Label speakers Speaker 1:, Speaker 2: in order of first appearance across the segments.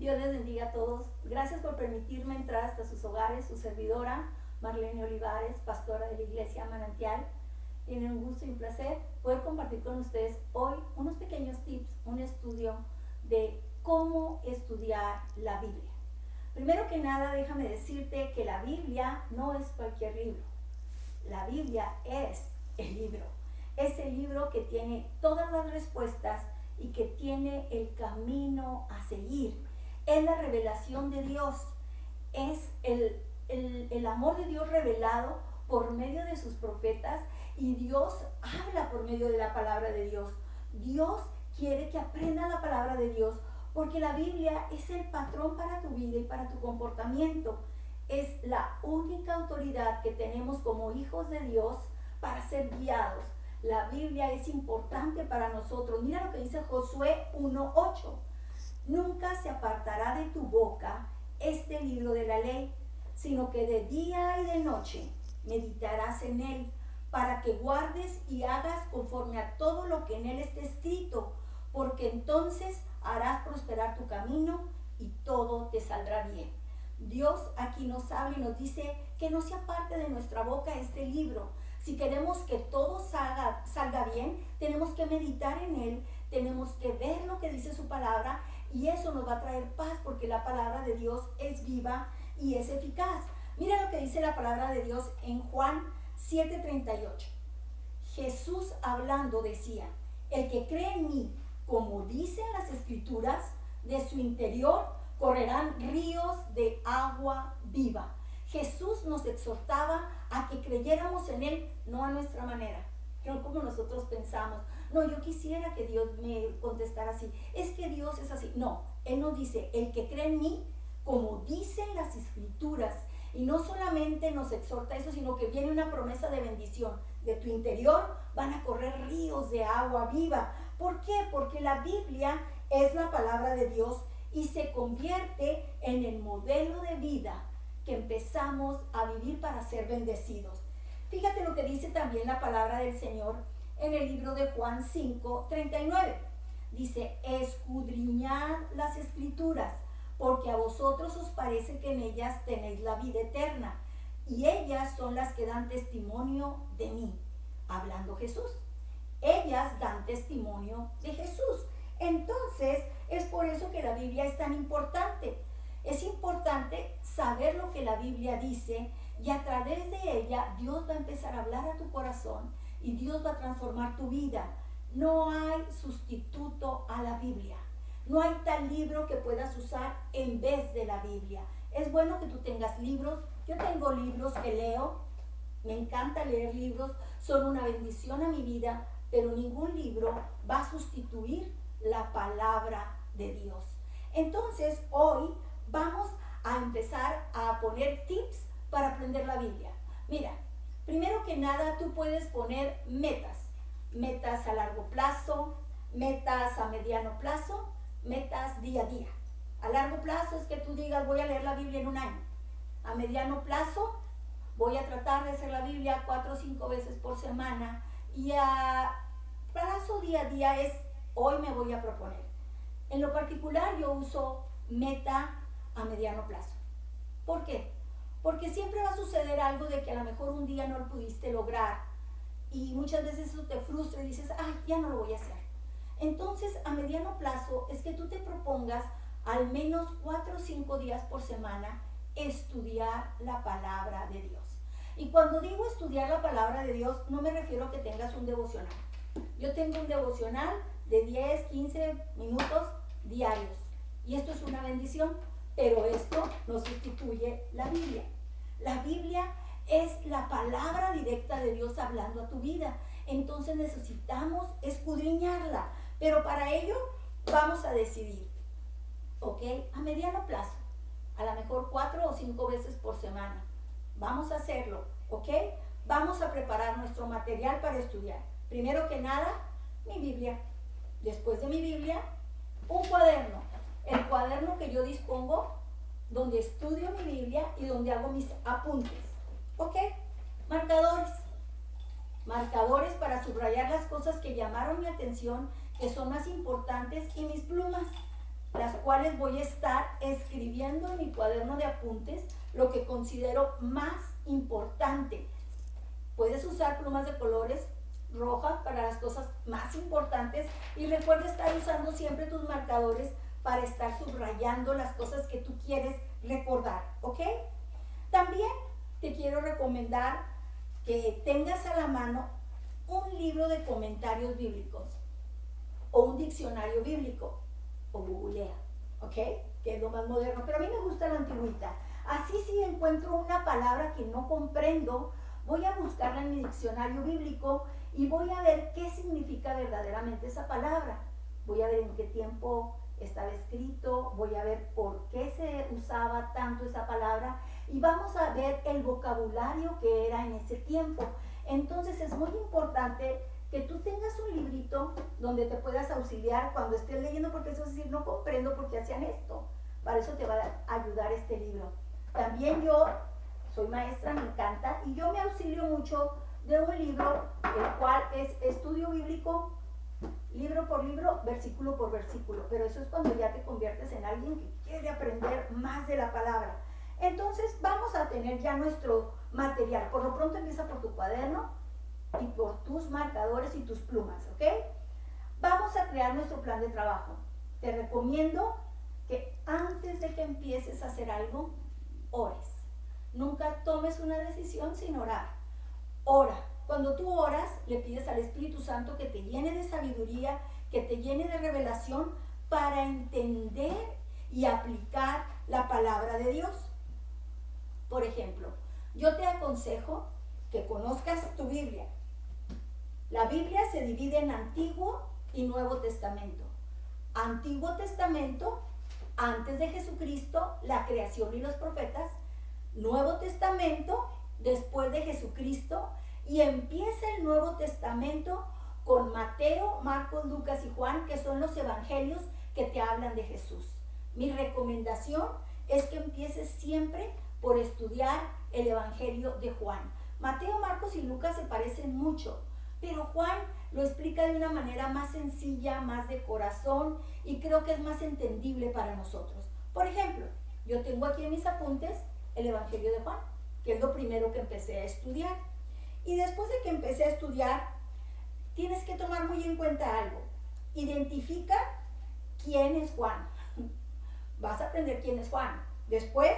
Speaker 1: Dios les bendiga a todos. Gracias por permitirme entrar hasta sus hogares. Su servidora, Marlene Olivares, pastora de la Iglesia Manantial. Tiene un gusto y un placer poder compartir con ustedes hoy unos pequeños tips, un estudio de cómo estudiar la Biblia. Primero que nada, déjame decirte que la Biblia no es cualquier libro. La Biblia es el libro. Es el libro que tiene todas las respuestas y que tiene el camino a seguir. Es la revelación de Dios. Es el amor de Dios revelado por medio de sus profetas, y Dios habla por medio de la palabra de Dios. Dios quiere que aprendas la palabra de Dios, porque la Biblia es el patrón para tu vida y para tu comportamiento. Es la única autoridad que tenemos como hijos de Dios para ser guiados. La Biblia es importante para nosotros. Mira lo que dice Josué 1:8. Nunca se apartará de tu boca este libro de la ley, sino que de día y de noche meditarás en él, para que guardes y hagas conforme a todo lo que en él esté escrito, porque entonces harás prosperar tu camino y todo te saldrá bien. Dios aquí nos habla y nos dice que no se aparte de nuestra boca este libro. Si queremos que todo salga bien, tenemos que meditar en él, tenemos que ver lo que dice su palabra, y eso nos va a traer paz, porque la palabra de Dios es viva y es eficaz. Mira lo que dice la palabra de Dios en Juan 7:38. Jesús hablando decía: el que cree en mí, como dicen las escrituras, de su interior correrán ríos de agua viva. Jesús nos exhortaba a que creyéramos en él, no a nuestra manera, no como nosotros pensamos. No, yo quisiera que Dios me contestara así, es que Dios es así. No, él nos dice: el que cree en mí, como dicen las escrituras. Y no solamente nos exhorta eso, sino que viene una promesa de bendición. De tu interior van a correr ríos de agua viva. ¿Por qué? Porque la Biblia es la palabra de Dios y se convierte en el modelo de vida que empezamos a vivir para ser bendecidos. Fíjate lo que dice también la palabra del Señor en el libro de Juan 5:39. Dice: escudriñad las escrituras, porque a vosotros os parece que en ellas tenéis la vida eterna, y ellas son las que dan testimonio de mí. Hablando Jesús. Ellas dan testimonio de Jesús. Entonces, es por eso que la Biblia es tan importante. Es importante saber lo que la Biblia dice, y a través de ella Dios va a empezar a hablar a tu corazón y Dios va a transformar tu vida. No hay sustituto a la Biblia. No hay tal libro que puedas usar en vez de la Biblia. Es bueno que tú tengas libros. Yo tengo libros que leo. Me encanta leer libros. Son una bendición a mi vida, pero ningún libro va a sustituir la palabra de Dios. Entonces, hoy vamos a empezar a poner tips para aprender la Biblia. Mira, primero que nada, tú puedes poner metas. Metas a largo plazo, metas a mediano plazo, metas día a día. A largo plazo es que tú digas: voy a leer la Biblia en un año. A mediano plazo, voy a tratar de hacer la Biblia 4 o 5 veces por semana. Y a plazo día a día es: hoy me voy a proponer. En lo particular, yo uso meta a mediano plazo. ¿Por qué? Porque siempre va a suceder algo de que a lo mejor un día no lo pudiste lograr, y muchas veces eso te frustra y dices: ay, ya no lo voy a hacer. Entonces, a mediano plazo es que tú te propongas al menos 4 o 5 días por semana estudiar la palabra de Dios. Y cuando digo estudiar la palabra de Dios, no me refiero a que tengas un devocional. Yo tengo un devocional de 10, 15 minutos diarios, y esto es una bendición, pero esto no sustituye la Biblia. La Biblia es la palabra directa de Dios hablando a tu vida. Entonces necesitamos escudriñarla, pero para ello vamos a decidir, ¿ok? A mediano plazo, a lo mejor 4 o 5 veces por semana. Vamos a hacerlo, ¿ok? Vamos a preparar nuestro material para estudiar. Primero que nada, mi Biblia. Después de mi Biblia, un cuaderno. El cuaderno que yo dispongo, donde estudio mi Biblia y donde hago mis apuntes, ¿ok? Marcadores. Marcadores para subrayar las cosas que llamaron mi atención, que son más importantes, y mis plumas, las cuales cuales voy a estar escribiendo en mi cuaderno de apuntes lo que considero más importante. Puedes usar plumas de colores rojas para las cosas más importantes y recuerda estar usando siempre tus marcadores para estar subrayando las cosas que tú quieres recordar, ¿ok? También te quiero recomendar que tengas a la mano un libro de comentarios bíblicos o un diccionario bíblico o googlea, ¿ok? Que es lo más moderno, pero a mí me gusta la antigüita. Así si encuentro una palabra que no comprendo, voy a buscarla en mi diccionario bíblico y voy a ver qué significa verdaderamente esa palabra. Voy a ver en qué tiempo estaba escrito, voy a ver por qué se usaba tanto esa palabra y vamos a ver el vocabulario que era en ese tiempo. Entonces es muy importante que tú tengas un librito donde te puedas auxiliar cuando estés leyendo, porque eso es decir, no comprendo por qué hacían esto. Para eso te va a ayudar este libro. También yo soy maestra, me encanta, y yo me auxilio mucho de un libro, el cual es estudio bíblico, libro por libro, versículo por versículo. Pero eso es cuando ya te conviertes en alguien que quiere aprender más de la palabra. Entonces vamos a tener ya nuestro material. Por lo pronto empieza por tu cuaderno y por tus marcadores y tus plumas, ¿ok? Vamos a crear nuestro plan de trabajo. Te recomiendo que antes de que empieces a hacer algo, ores. Nunca tomes una decisión sin orar. Ora. Cuando tú oras, le pides al Espíritu Santo que te llene de sabiduría, que te llene de revelación para entender y aplicar la palabra de Dios. Por ejemplo, yo te aconsejo que conozcas tu Biblia. La Biblia se divide en Antiguo y Nuevo Testamento. Antiguo Testamento, antes de Jesucristo, la creación y los profetas. Nuevo Testamento, después de Jesucristo, y empieza el Nuevo Testamento con Mateo, Marcos, Lucas y Juan, que son los evangelios que te hablan de Jesús. Mi recomendación es que empieces siempre por estudiar el evangelio de Juan. Mateo, Marcos y Lucas se parecen mucho, pero Juan lo explica de una manera más sencilla, más de corazón, y creo que es más entendible para nosotros. Por ejemplo, yo tengo aquí en mis apuntes el evangelio de Juan, que es lo primero que empecé a estudiar. Y después de que empecé a estudiar, tienes que tomar muy en cuenta algo. Identifica quién es Juan. Vas a aprender quién es Juan. Después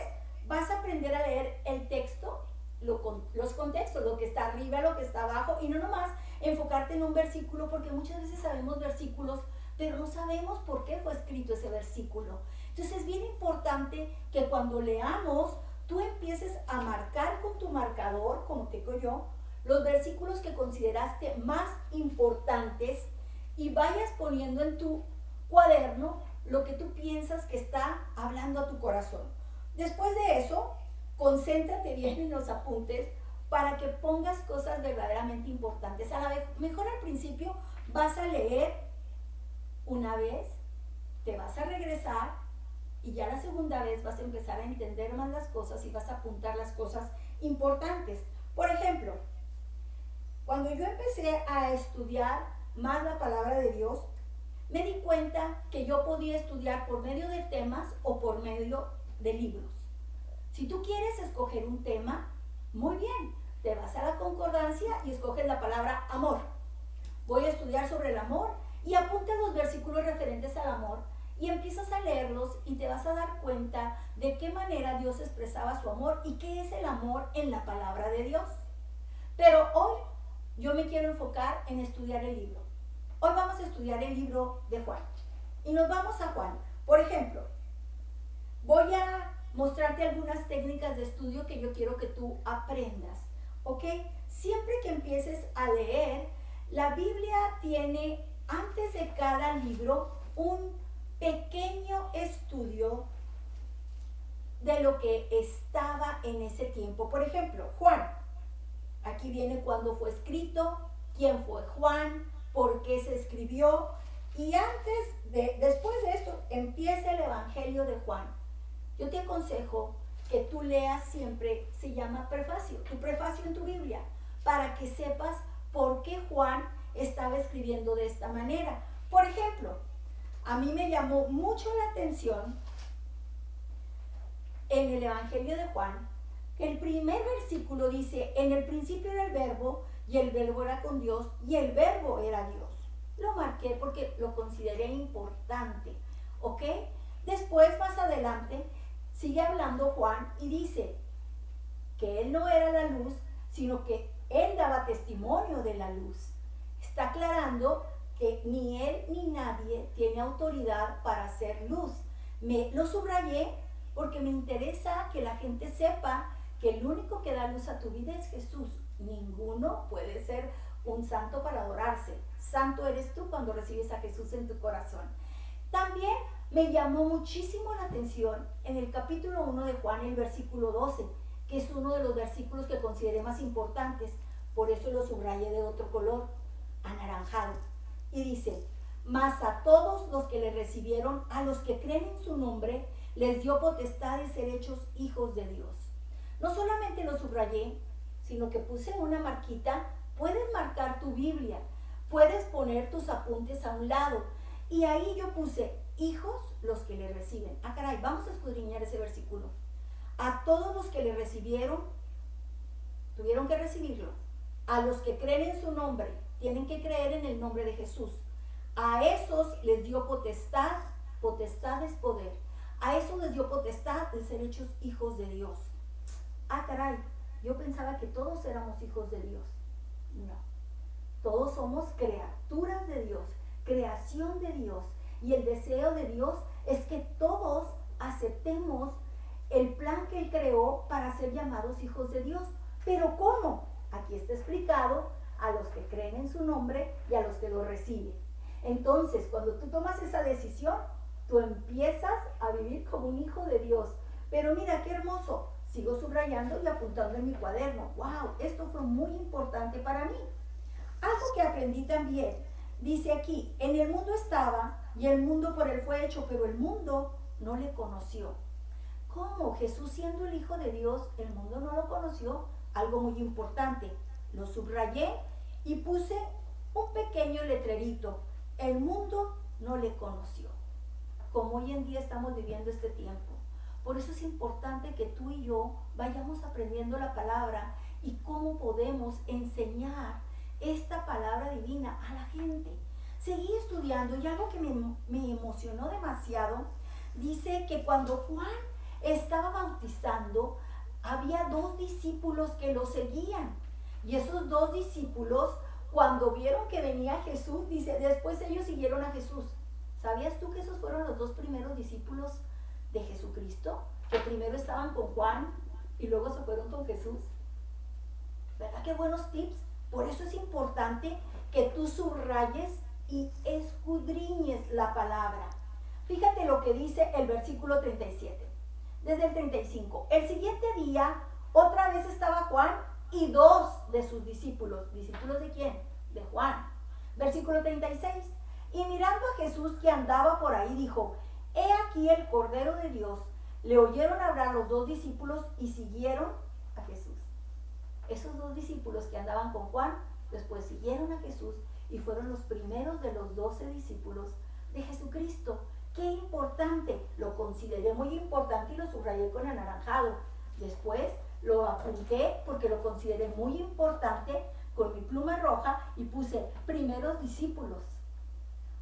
Speaker 1: vas a aprender a leer el texto, los contextos, lo que está arriba, lo que está abajo, y no nomás enfocarte en un versículo, porque muchas veces sabemos versículos, pero no sabemos por qué fue escrito ese versículo. Entonces es bien importante que cuando leamos, tú empieces a marcar con tu marcador, como tengo yo, los versículos que consideraste más importantes y vayas poniendo en tu cuaderno lo que tú piensas que está hablando a tu corazón. Después de eso, concéntrate bien en los apuntes para que pongas cosas verdaderamente importantes. A la vez, mejor al principio vas a leer una vez, te vas a regresar y ya la segunda vez vas a empezar a entender más las cosas y vas a apuntar las cosas importantes. Por ejemplo, cuando yo empecé a estudiar más la palabra de Dios, me di cuenta que yo podía estudiar por medio de temas o por medio de libros. Si tú quieres escoger un tema, muy bien, te vas a la concordancia y escoges la palabra amor. Voy a estudiar sobre el amor y apunta los versículos referentes al amor y empiezas a leerlos y te vas a dar cuenta de qué manera Dios expresaba su amor y qué es el amor en la palabra de Dios. Pero hoy yo me quiero enfocar en estudiar el libro. Hoy vamos a estudiar el libro de Juan. Y nos vamos a Juan. Por ejemplo, voy a mostrarte algunas técnicas de estudio que yo quiero que tú aprendas. ¿Ok? Siempre que empieces a leer, la Biblia tiene, antes de cada libro, un pequeño estudio de lo que estaba en ese tiempo. Por ejemplo, Juan. Aquí viene cuándo fue escrito, quién fue Juan, por qué se escribió. Y después de esto, empieza el Evangelio de Juan. Yo te aconsejo que tú leas siempre, se llama prefacio, tu prefacio en tu Biblia, para que sepas por qué Juan estaba escribiendo de esta manera. Por ejemplo, a mí me llamó mucho la atención en el Evangelio de Juan, que el primer versículo dice, en el principio era el verbo, y el verbo era con Dios, y el verbo era Dios. Lo marqué porque lo consideré importante, ¿ok? Después, más adelante, sigue hablando Juan y dice que él no era la luz, sino que él daba testimonio de la luz. Está aclarando que ni él ni nadie tiene autoridad para hacer luz. Lo subrayé porque me interesa que la gente sepa que el único que da luz a tu vida es Jesús. Ninguno puede ser un santo para adorarse. Santo eres tú cuando recibes a Jesús en tu corazón. También me llamó muchísimo la atención en el capítulo 1 de Juan, el versículo 12, que es uno de los versículos que consideré más importantes. Por eso lo subrayé de otro color, anaranjado. Y dice, mas a todos los que le recibieron, a los que creen en su nombre, les dio potestad de ser hechos hijos de Dios. No solamente lo subrayé, sino que puse una marquita. Puedes marcar tu Biblia, puedes poner tus apuntes a un lado. Y ahí yo puse, hijos los que le reciben. Ah, caray, vamos a escudriñar ese versículo. A todos los que le recibieron, tuvieron que recibirlo. A los que creen en su nombre, tienen que creer en el nombre de Jesús. A esos les dio potestad, potestad es poder. A esos les dio potestad de ser hechos hijos de Dios. Ah, caray, yo pensaba que todos éramos hijos de Dios. No, todos somos criaturas de Dios, creación de Dios. Y el deseo de Dios es que todos aceptemos el plan que Él creó para ser llamados hijos de Dios. ¿Pero cómo? Aquí está explicado, a los que creen en su nombre y a los que lo reciben. Entonces, cuando tú tomas esa decisión, tú empiezas a vivir como un hijo de Dios. Pero mira qué hermoso, sigo subrayando y apuntando en mi cuaderno. ¡Wow! Esto fue muy importante para mí. Algo que aprendí también, dice aquí, en el mundo estaba y el mundo por él fue hecho, pero el mundo no le conoció. ¿Cómo? Jesús siendo el Hijo de Dios, el mundo no lo conoció. Algo muy importante, lo subrayé y puse un pequeño letrerito. El mundo no le conoció. Como hoy en día estamos viviendo este tiempo. Por eso es importante que tú y yo vayamos aprendiendo la palabra y cómo podemos enseñar esta palabra divina a la gente. Seguí estudiando y algo que me emocionó demasiado, dice que cuando Juan estaba bautizando, había 2 discípulos que lo seguían. Y esos 2 discípulos, cuando vieron que venía Jesús, dice, después ellos siguieron a Jesús. ¿Sabías tú que esos fueron los 2 primeros discípulos de Jesucristo? Que primero estaban con Juan y luego se fueron con Jesús. ¿Verdad? Qué buenos tips. Por eso es importante que tú subrayes y escudriñes la palabra. Fíjate lo que dice el versículo 37. Desde el 35. El siguiente día, otra vez estaba Juan y 2 de sus discípulos. ¿Discípulos de quién? De Juan. Versículo 36. Y mirando a Jesús que andaba por ahí, dijo, he aquí el Cordero de Dios. Le oyeron hablar los 2 discípulos y siguieron a Jesús. Esos 2 discípulos que andaban con Juan, después siguieron a Jesús y fueron los primeros de los 12 discípulos de Jesucristo. ¡Qué importante! Lo consideré muy importante y lo subrayé con anaranjado. Después lo apunté porque lo consideré muy importante con mi pluma roja y puse primeros discípulos.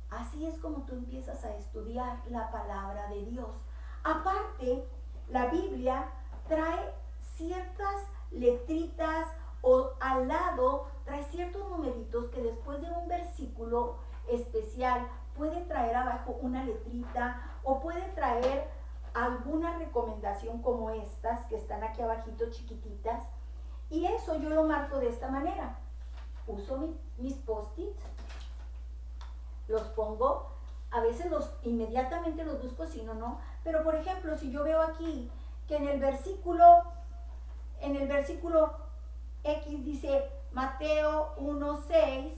Speaker 1: Así es como tú empiezas a estudiar la palabra de Dios. Aparte, la Biblia trae ciertas letritas o al lado trae ciertos numeritos que después de un versículo especial puede traer abajo una letrita o puede traer alguna recomendación como estas que están aquí abajito chiquititas, y eso yo lo marco de esta manera. Uso mis post-it, los pongo, a veces inmediatamente los busco, si no, pero por ejemplo, si yo veo aquí que en el versículo X dice Mateo 1:6,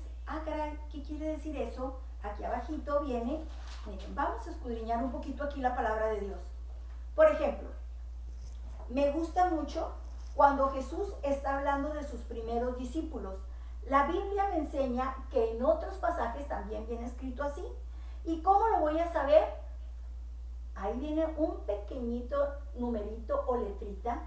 Speaker 1: caray, ¿qué quiere decir eso? Aquí abajito viene, miren, vamos a escudriñar un poquito aquí la palabra de Dios. Por ejemplo, me gusta mucho cuando Jesús está hablando de sus primeros discípulos. La Biblia me enseña que en otros pasajes también viene escrito así. ¿Y cómo lo voy a saber? Ahí viene un pequeñito numerito o letrita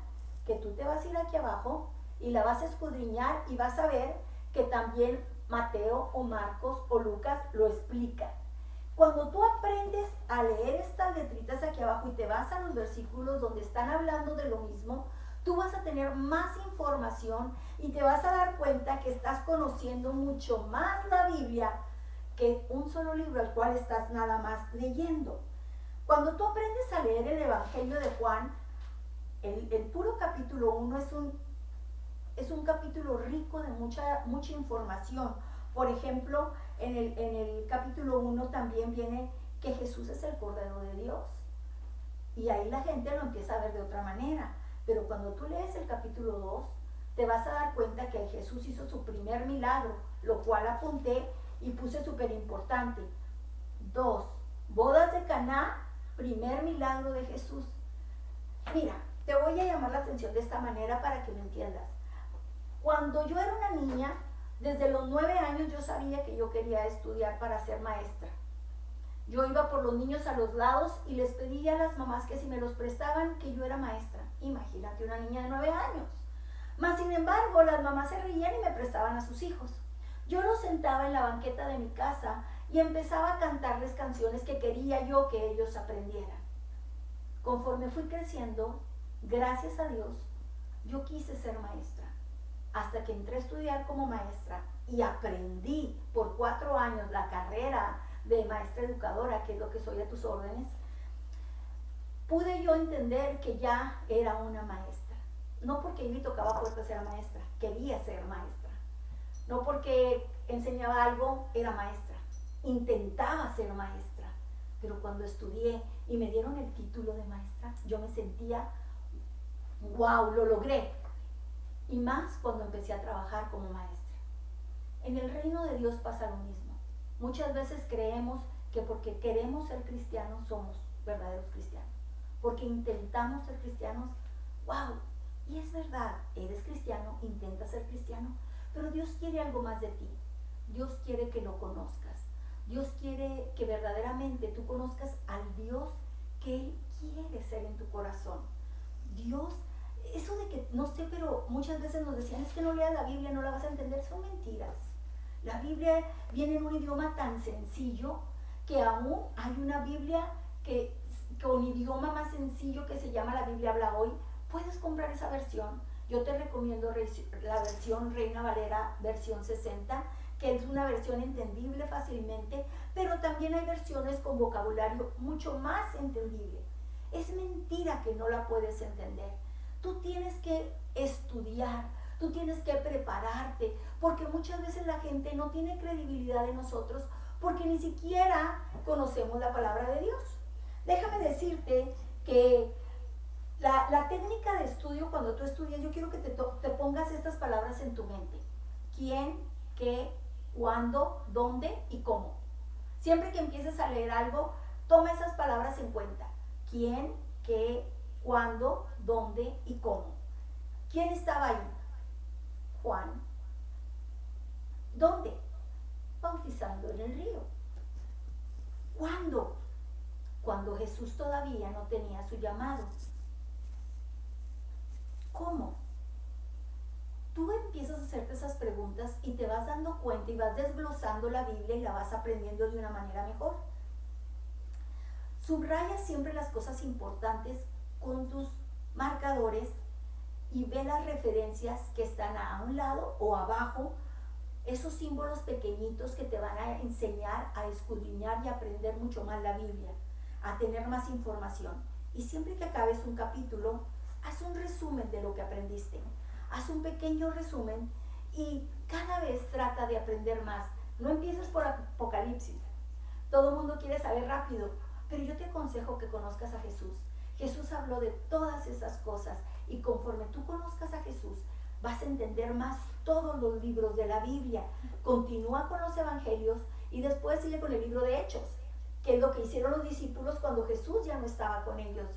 Speaker 1: que tú te vas a ir aquí abajo y la vas a escudriñar y vas a ver que también Mateo o Marcos o Lucas lo explican. Cuando tú aprendes a leer estas letritas aquí abajo y te vas a los versículos donde están hablando de lo mismo, tú vas a tener más información y te vas a dar cuenta que estás conociendo mucho más la Biblia que un solo libro al cual estás nada más leyendo. Cuando tú aprendes a leer el Evangelio de Juan, el puro capítulo 1 es un capítulo rico de mucha información. Por ejemplo, en el capítulo 1 también viene que Jesús es el Cordero de Dios. Y ahí la gente lo empieza a ver de otra manera. Pero cuando tú lees el capítulo 2, te vas a dar cuenta que Jesús hizo su primer milagro, lo cual apunté y puse súper importante. 2. Bodas de Caná, primer milagro de Jesús. Mira, te voy a llamar la atención de esta manera para que me entiendas. Cuando yo era una niña, desde los 9 años yo sabía que yo quería estudiar para ser maestra. Yo iba por los niños a los lados y les pedía a las mamás que si me los prestaban, que yo era maestra. Imagínate una niña de 9 años. Mas sin embargo, las mamás se reían y me prestaban a sus hijos. Yo los sentaba en la banqueta de mi casa y empezaba a cantarles canciones que quería yo que ellos aprendieran. Conforme fui creciendo, gracias a Dios, yo quise ser maestra. Hasta que entré a estudiar como maestra y aprendí por 4 años la carrera de maestra educadora, que es lo que soy a tus órdenes, pude yo entender que ya era una maestra. No porque me tocaba puerta ser maestra, quería ser maestra. No porque enseñaba algo, era maestra. Intentaba ser maestra. Pero cuando estudié y me dieron el título de maestra, yo me sentía, wow, lo logré. Y más cuando empecé a trabajar como maestra. En el reino de Dios pasa lo mismo. Muchas veces creemos que porque queremos ser cristianos somos verdaderos cristianos. Porque intentamos ser cristianos, wow, y es verdad, eres cristiano, intentas ser cristiano, pero Dios quiere algo más de ti. Dios quiere que lo conozcas. Dios quiere que verdaderamente tú conozcas al Dios que Él quiere ser en tu corazón. Dios, eso de que, no sé, pero muchas veces nos decían, es que no leas la Biblia, no la vas a entender, son mentiras. La Biblia viene en un idioma tan sencillo que aún hay una Biblia que con idioma más sencillo que se llama la Biblia Habla Hoy. Puedes comprar esa versión. Yo te recomiendo la versión Reina Valera, versión 60, que es una versión entendible fácilmente, pero también hay versiones con vocabulario mucho más entendible. Es mentira que no la puedes entender. Tú tienes que estudiar, tú tienes que prepararte, porque muchas veces la gente no tiene credibilidad en nosotros porque ni siquiera conocemos la palabra de Dios. Déjame decirte que la técnica de estudio, cuando tú estudias, yo quiero que te pongas estas palabras en tu mente. ¿Quién? ¿Qué? ¿Cuándo? ¿Dónde? ¿Y cómo? Siempre que empieces a leer algo, toma esas palabras en cuenta. ¿Quién? ¿Qué? ¿Cuándo? ¿Dónde? ¿Y cómo? ¿Quién estaba ahí? Juan. ¿Dónde? Bautizando en el río. ¿Cuándo? Cuando Jesús todavía no tenía su llamado. ¿Cómo? Tú empiezas a hacerte esas preguntas y te vas dando cuenta y vas desglosando la Biblia y la vas aprendiendo de una manera mejor. Subraya siempre las cosas importantes con tus marcadores y ve las referencias que están a un lado o abajo, esos símbolos pequeñitos que te van a enseñar a escudriñar y aprender mucho más la Biblia, a tener más información. Y siempre que acabes un capítulo, haz un resumen de lo que aprendiste. Haz un pequeño resumen y cada vez trata de aprender más. No empieces por Apocalipsis. Todo el mundo quiere saber rápido, pero yo te aconsejo que conozcas a Jesús. Jesús habló de todas esas cosas y conforme tú conozcas a Jesús, vas a entender más todos los libros de la Biblia. Continúa con los evangelios y después sigue con el libro de Hechos, que es lo que hicieron los discípulos cuando Jesús ya no estaba con ellos.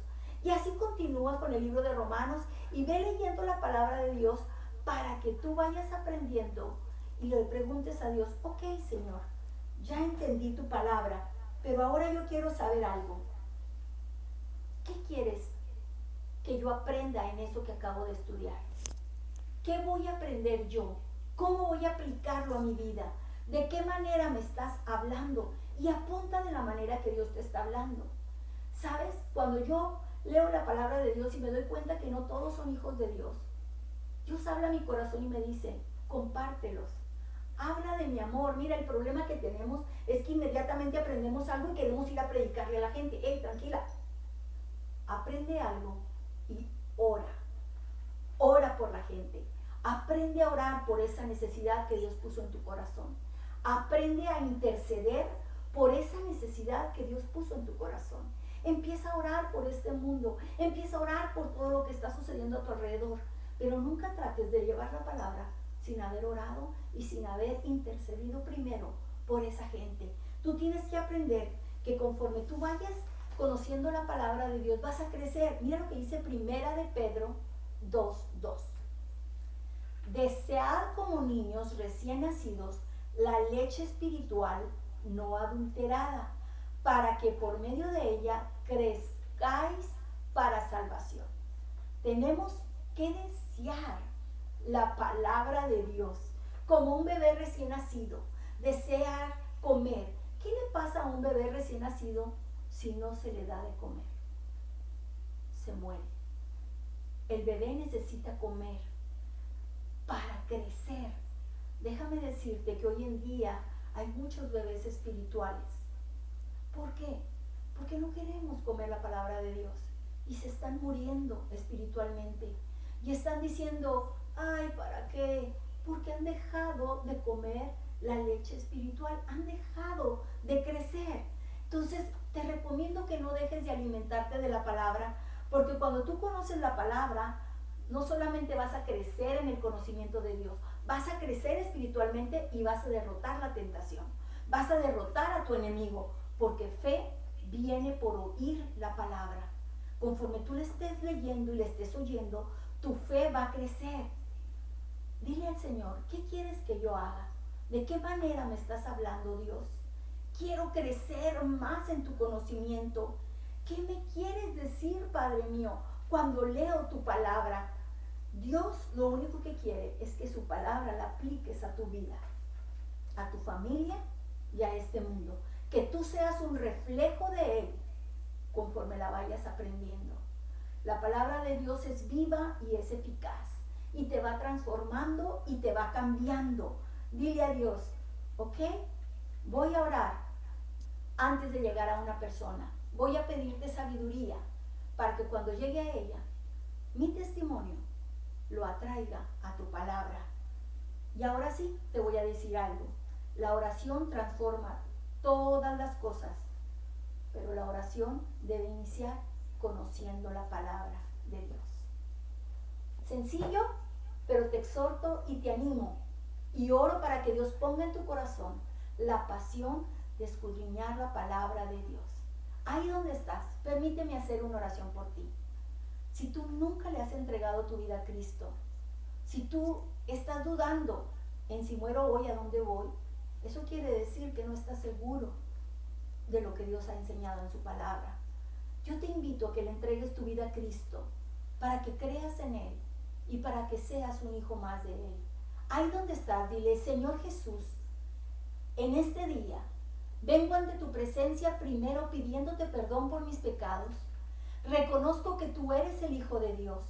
Speaker 1: Y así continúa con el libro de Romanos y ve leyendo la palabra de Dios para que tú vayas aprendiendo y le preguntes a Dios, ok, Señor, ya entendí tu palabra, Pero ahora yo quiero saber algo. ¿Qué quieres que yo aprenda en eso que acabo de estudiar? ¿Qué voy a aprender yo? ¿Cómo voy a aplicarlo a mi vida? ¿De qué manera me estás hablando? Y apunta de la manera que Dios te está hablando. ¿Sabes? Cuando yo leo la palabra de Dios y me doy cuenta que no todos son hijos de Dios, Dios habla a mi corazón y me dice, compártelos. Habla de mi amor. Mira, el problema que tenemos es que inmediatamente aprendemos algo y queremos ir a predicarle a la gente. Hey, tranquila. Aprende algo y ora. Ora por la gente. Aprende a orar por esa necesidad que Dios puso en tu corazón. Aprende a interceder por esa necesidad que Dios puso en tu corazón. Empieza a orar por este mundo. Empieza a orar por todo lo que está sucediendo a tu alrededor. Pero nunca trates de llevar la palabra sin haber orado y sin haber intercedido primero por esa gente. Tú tienes que aprender que conforme tú vayas conociendo la palabra de Dios, vas a crecer. Mira lo que dice Primera de Pedro 2:2. Desead como niños recién nacidos la leche espiritual no adulterada, para que por medio de ella crezcáis para salvación. Tenemos que desear la palabra de Dios como un bebé recién nacido. Desear comer. ¿Qué le pasa a un bebé recién nacido si no se le da de comer? Se muere. El bebé necesita comer para crecer. Déjame decirte que hoy en día hay muchos bebés espirituales. ¿Por qué? Porque no queremos comer la palabra de Dios y se están muriendo espiritualmente y están diciendo, ay, ¿para qué? Porque han dejado de comer la leche espiritual, han dejado de crecer. Entonces te recomiendo que no dejes de alimentarte de la palabra, porque cuando tú conoces la palabra, no solamente vas a crecer en el conocimiento de Dios, vas a crecer espiritualmente y vas a derrotar la tentación, vas a derrotar a tu enemigo, porque fe viene por oír la palabra. Conforme tú le estés leyendo y le estés oyendo, tu fe va a crecer. Dile al Señor, ¿qué quieres que yo haga? ¿De qué manera me estás hablando, Dios? Quiero crecer más en tu conocimiento. ¿Qué me quieres decir, Padre mío, cuando leo tu palabra? Dios lo único que quiere es que su palabra la apliques a tu vida, a tu familia y a este mundo. Que tú seas un reflejo de Él conforme la vayas aprendiendo. La palabra de Dios es viva y es eficaz y te va transformando y te va cambiando. Dile a Dios, ok, voy a orar antes de llegar a una persona. Voy a pedirte sabiduría para que cuando llegue a ella, mi testimonio lo atraiga a tu palabra. Y ahora sí, te voy a decir algo. La oración transforma todas las cosas, pero la oración debe iniciar conociendo la palabra de Dios. Sencillo, pero te exhorto y te animo y oro para que Dios ponga en tu corazón la pasión de escudriñar la palabra de Dios. Ahí donde estás, permíteme hacer una oración por ti. Si tú nunca le has entregado tu vida a Cristo, si tú estás dudando en si muero hoy, ¿a dónde voy? Eso quiere decir que no estás seguro de lo que Dios ha enseñado en su palabra. Yo te invito a que le entregues tu vida a Cristo para que creas en Él y para que seas un hijo más de Él. Ahí donde estás, dile, Señor Jesús, en este día vengo ante tu presencia primero pidiéndote perdón por mis pecados. Reconozco que tú eres el Hijo de Dios.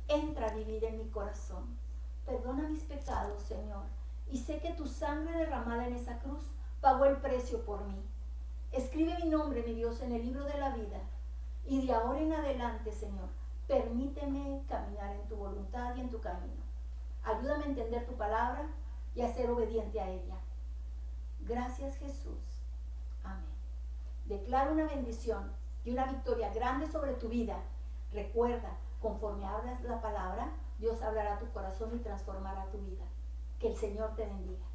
Speaker 1: Entra a vivir en mi corazón. Perdona mis pecados, Señor, y sé que tu sangre derramada en esa cruz pagó el precio por mí. Escribe mi nombre, mi Dios, en el libro de la vida. Y de ahora en adelante, Señor, permíteme caminar en tu voluntad y en tu camino. Ayúdame a entender tu palabra y a ser obediente a ella. Gracias, Jesús. Amén. Declaro una bendición y una victoria grande sobre tu vida. Recuerda, conforme abras la palabra, Dios hablará a tu corazón y transformará tu vida. Que el Señor te bendiga.